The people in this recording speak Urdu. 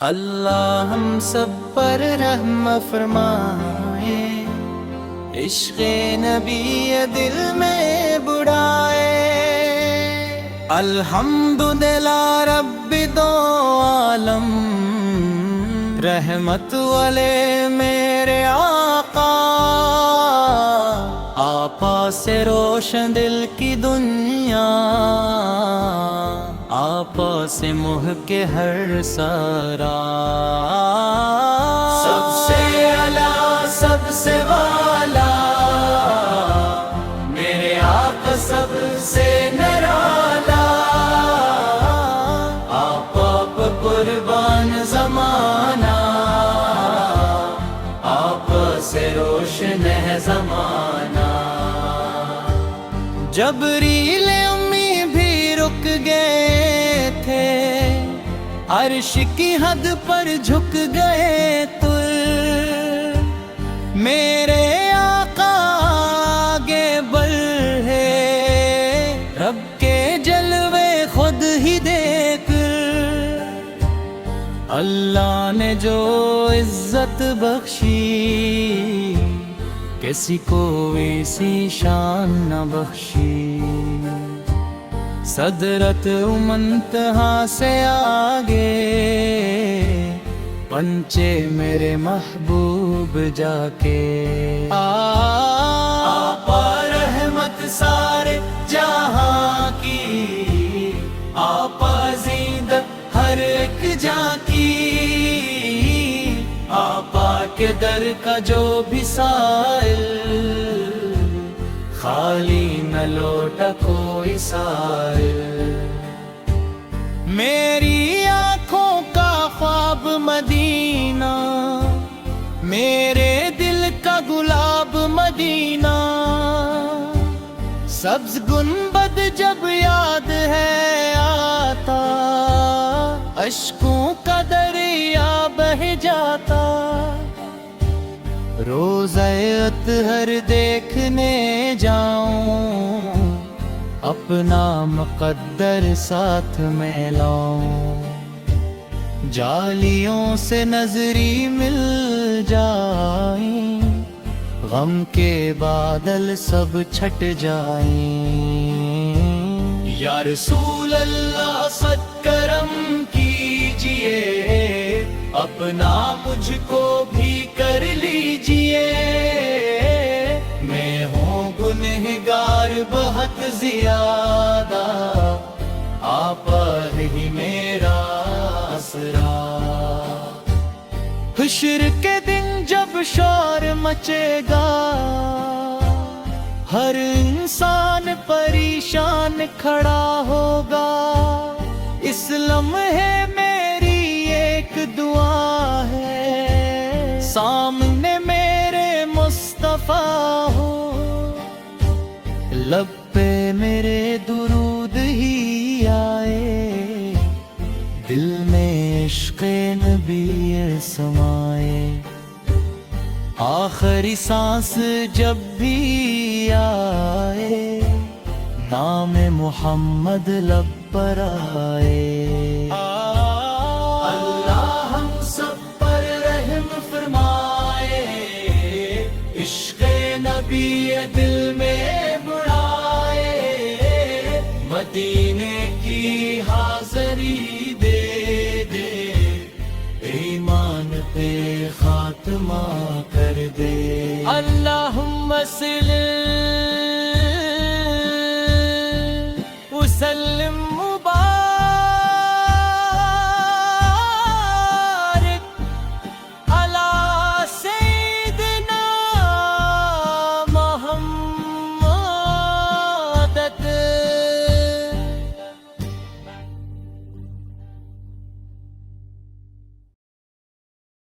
اللہ ہم سب پر رحم فرمائے، عشق نبی دل میں بڑھائے۔ الحمدللہ رب دو عالم، رحمت والے میرے آقا، آپا سے روشن دل کی دنیا، آپا سے موہ کے ہر سارا، سب سے اعلیٰ سب سے والا، میرے آقا سب سے نرالا، آپا پہ قربان زمانہ، آپا سے روشن ہے زمانہ۔ جبریل امی بھی رک گئے تھے، عرش کی حد پر جھک گئے تو میرے آقا آگے بڑھے، رب کے جلوے خود ہی دیکھ، اللہ نے جو عزت بخشی، کسی کو ایسی شان نہ بخشی، صدرت منتہا سے آگے پنچے میرے محبوب جا کے، آپا رحمت سارے جہاں کی، آپا زیندت ہر ایک جا کی، آپا کے در کا جو بھی سائل، خالی نہ لوٹا کوئی سائل۔ میری آنکھوں کا خواب مدینہ، میرے دل کا گلاب مدینہ، سبز گنبد جب یاد ہے آتا، اشکوں کا دریا بہہ جاتا، روضہ اطہر دیکھنے جاؤں، اپنا مقدر ساتھ میں لاؤں، جالیوں سے نظری مل جائیں، غم کے بادل سب چھٹ جائیں، یا رسول اللہ صد کرم کیجئے، اپنا مجھ کو بھی کر لیجئے، میں ہوں گنہگار بہت زیادہ، آپ ہی میرا آسرا۔ حشر کے دن جب شور مچے گا، ہر انسان پریشان کھڑا ہوگا، اس لمحے میری ایک دعا ہے، سامنے میرے مصطفیٰ ہو، لب پہ میرے درود ہی آئے، دل میں عشق نبی سمائے، آخری سانس جب بھی آئے، نام محمد لب پر آئے۔ اللہ ہم سب پر رحم فرمائے، عشق نبی دل میں بڑھائے، مدینے کی حاضری دے دے، ایمان پہ خاتمہ کر دے۔ اللہم صلی